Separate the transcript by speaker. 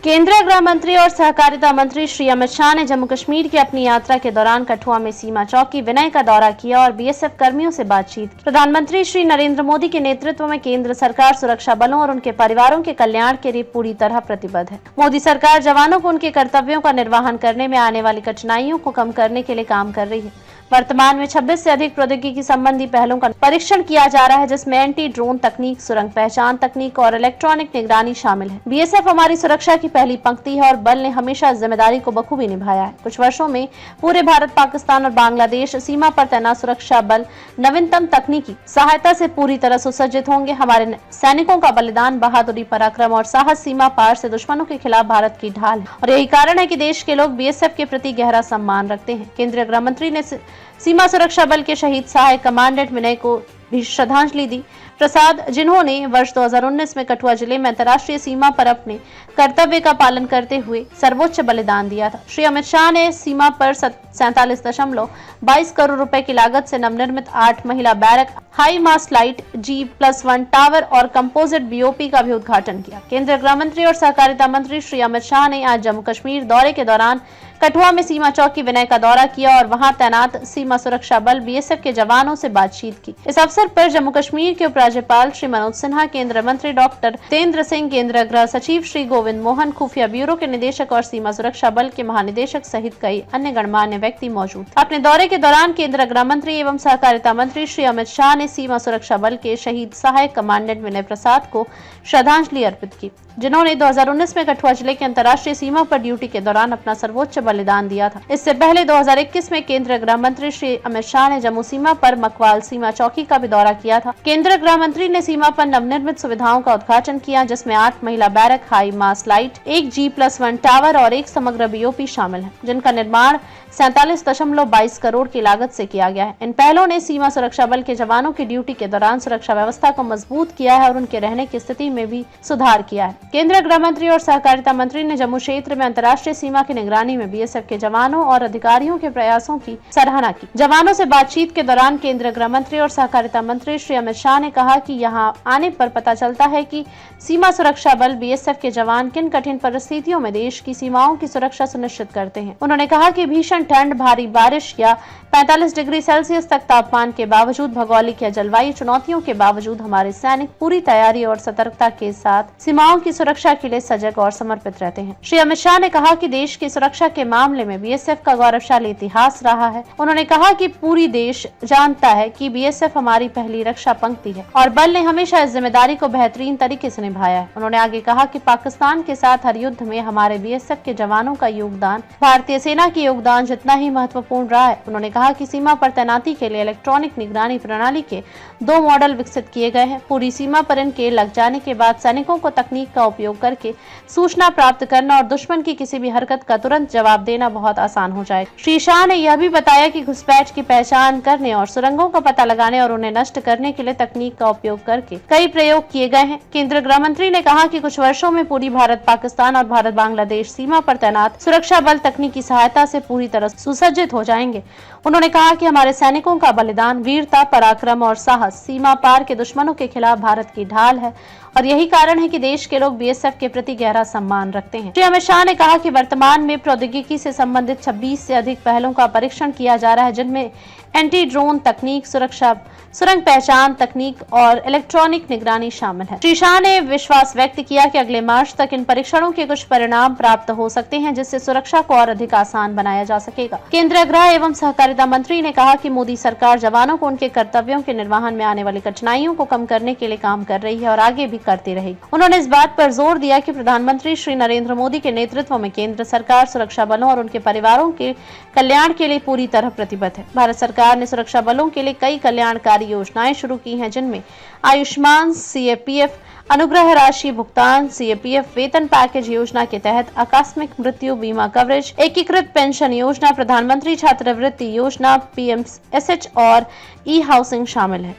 Speaker 1: केंद्रीय गृह मंत्री और सहकारिता मंत्री श्री अमित शाह ने जम्मू कश्मीर की अपनी यात्रा के दौरान कठुआ में सीमा चौकी विनय का दौरा किया और बीएसएफ कर्मियों से बातचीत की। प्रधानमंत्री श्री नरेंद्र मोदी के नेतृत्व में केंद्र सरकार सुरक्षा बलों और उनके परिवारों के कल्याण के लिए पूरी तरह प्रतिबद्ध है। मोदी सरकार जवानों को उनके कर्तव्यों का निर्वहन करने में आने वाली कठिनाइयों को कम करने के लिए काम कर रही है। वर्तमान में 26 से अधिक प्रौद्योगिकी संबंधी पहलों का परीक्षण किया जा रहा है, जिसमें एंटी ड्रोन तकनीक, सुरंग पहचान तकनीक और इलेक्ट्रॉनिक निगरानी शामिल है। बीएसएफ हमारी सुरक्षा की पहली पंक्ति है और बल ने हमेशा इस जिम्मेदारी को बखूबी निभाया है। कुछ वर्षों में पूरे भारत, पाकिस्तान और बांग्लादेश सीमा पर तैनात सुरक्षा बल नवीनतम तकनीकी सहायता से पूरी तरह सुसज्जित होंगे। हमारे सैनिकों का बलिदान, बहादुरी, पराक्रम और साहस सीमा पार से दुश्मनों के खिलाफ भारत की ढाल है और यही कारण है कि देश के लोग बीएसएफ के प्रति गहरा सम्मान रखते हैं। केंद्रीय गृह मंत्री ने सीमा सुरक्षा बल के शहीद सहायक कमांडेंट विनय को भी श्रद्धांजलि दी प्रसाद, जिन्होंने वर्ष 2019 में कठुआ जिले में अंतर्राष्ट्रीय सीमा पर अपने कर्तव्य का पालन करते हुए सर्वोच्च बलिदान दिया था। श्री अमित शाह ने सीमा पर 47.22 करोड़ रुपए की लागत से नवनिर्मित 8 महिला barrack, high mast light, G+1 tower और कंपोजिट बीओपी का भी उद्घाटन किया। केंद्रीय गृह मंत्री और सहकारिता मंत्री श्री अमित शाह ने आज जम्मू कश्मीर दौरे के दौरान कठुआ में सीमा चौकी विनय का दौरा किया और वहां तैनात सीमा सुरक्षा बल बीएसएफ के जवानों से बातचीत की। इस अवसर पर जम्मू कश्मीर के उपराज्यपाल श्री मनोज सिन्हा, केंद्रीय मंत्री डॉक्टर जितेंद्र सिंह, केंद्रीय गृह सचिव श्री गोविंद मोहन, खुफिया ब्यूरो के निदेशक और सीमा सुरक्षा बल के महानिदेशक सहित कई अन्य गणमान्य व्यक्ति मौजूद। अपने दौरे के दौरान केंद्रीय गृह मंत्री एवं सहकारिता मंत्री श्री अमित शाह ने सीमा सुरक्षा बल के शहीद सहायक कमांडेंट विनय प्रसाद को श्रद्धांजलि अर्पित की, जिन्होंने 2019 में कठुआ जिले के अंतर्राष्ट्रीय सीमा पर ड्यूटी के दौरान अपना सर्वोच्च बलिदान दिया था। इससे पहले 2021 में केंद्रीय गृह मंत्री श्री अमित शाह ने जम्मू सीमा पर मकवाल सीमा चौकी का भी दौरा किया था। केंद्रीय गृह मंत्री ने सीमा पर नवनिर्मित सुविधाओं का उद्घाटन किया, जिसमें 8 महिला बैरक, हाई मास्ट लाइट, एक G+1 टावर और एक समग्र बीओपी शामिल है, जिनका निर्माण 47.22 करोड़ की लागत से किया गया है। इन पहलों ने सीमा सुरक्षा बल के जवानों की ड्यूटी के दौरान सुरक्षा व्यवस्था को मजबूत किया है और उनके रहने की स्थिति में भी सुधार किया है। केंद्रीय गृह मंत्री और सहकारिता मंत्री ने जम्मू क्षेत्र में अंतर्राष्ट्रीय सीमा की निगरानी में बीएसएफ के जवानों और अधिकारियों के प्रयासों की सराहना की। जवानों से बातचीत के दौरान केंद्रीय गृह मंत्री और सहकारिता मंत्री श्री अमित शाह ने कहा कि यहां आने पर पता चलता है कि सीमा सुरक्षा बल बीएसएफ के जवान किन कठिन परिस्थितियों में देश की सीमाओं की सुरक्षा सुनिश्चित करते हैं। उन्होंने कहा कि भीषण ठंड, भारी बारिश या 45 डिग्री सेल्सियस तक तापमान के बावजूद, भौगोलिक या जलवायु चुनौतियों के बावजूद हमारे सैनिक पूरी तैयारी और सतर्कता के साथ सीमाओं की सुरक्षा के लिए सजग और समर्पित रहते हैं। श्री अमित शाह ने कहा कि देश की सुरक्षा के मामले में बीएसएफ का गौरवशाली इतिहास रहा है। उन्होंने कहा कि पूरी देश जानता है कि बीएसएफ हमारी पहली रक्षा पंक्ति है और बल ने हमेशा इस जिम्मेदारी को बेहतरीन तरीके से निभाया है। उन्होंने आगे कहा कि पाकिस्तान के साथ हर युद्ध में हमारे बीएसएफ के जवानों का योगदान भारतीय सेना के योगदान जितना ही महत्वपूर्ण रहा है। उन्होंने कहा कि सीमा पर तैनाती के लिए इलेक्ट्रॉनिक निगरानी प्रणाली के 2 मॉडल विकसित किए गए हैं। पूरी सीमा पर इनके लग जाने के बाद सैनिकों को तकनीक का उपयोग करके सूचना प्राप्त करना और दुश्मन की किसी भी हरकत का तुरंत जवाब देना बहुत आसान हो जाएगा। श्री शाह ने यह भी बताया कि घुसपैठ की पहचान करने और सुरंगों का पता लगाने और उन्हें नष्ट करने के लिए तकनीक का उपयोग करके कई प्रयोग किए गए हैं। केंद्रीय गृह मंत्री ने कहा कि कुछ वर्षों में पूरी भारत, पाकिस्तान और भारत बांग्लादेश सीमा पर तैनात सुरक्षा बल तकनीकी सहायता से पूरी तरह सुसज्जित हो जाएंगे। उन्होंने कहा कि हमारे सैनिकों का बलिदान, वीरता, पराक्रम और साहस सीमा पार के दुश्मनों के खिलाफ भारत की ढाल है और यही कारण है कि देश के लोग बीएसएफ के प्रति गहरा सम्मान रखते हैं। श्री अमित शाह ने कहा कि वर्तमान में प्रौद्योगिकी से संबंधित 26 से अधिक पहलों का परीक्षण किया जा रहा है, जिनमें एंटी ड्रोन तकनीक, सुरंग पहचान तकनीक और इलेक्ट्रॉनिक निगरानी शामिल है। श्री शाह ने विश्वास व्यक्त किया कि अगले मार्च तक इन परीक्षणों के कुछ परिणाम प्राप्त हो सकते हैं, जिससे सुरक्षा को और अधिक आसान बनाया जा सकेगा। केंद्रीय गृह एवं सहकारिता मंत्री ने कहा कि मोदी सरकार जवानों को उनके कर्तव्यों के निर्वहन में आने वाली कठिनाइयों को कम करने के लिए काम कर रही है और आगे भी करती रहेगी। उन्होंने इस बात पर जोर दिया कि प्रधानमंत्री श्री नरेंद्र मोदी के नेतृत्व में केंद्र सरकार सुरक्षा बलों और उनके परिवारों के कल्याण के लिए पूरी तरह प्रतिबद्ध है। भारत सरकार ने सुरक्षा बलों के लिए कई कल्याणकारी योजनाएं शुरू की हैं, जिनमें आयुष्मान, सीएपीएफ अनुग्रह राशि भुगतान, सीएपीएफ वेतन पैकेज योजना के तहत आकस्मिक मृत्यु बीमा कवरेज, एकीकृत पेंशन योजना, प्रधानमंत्री छात्रवृत्ति योजना, पीएमएसएच और ई हाउसिंग शामिल है।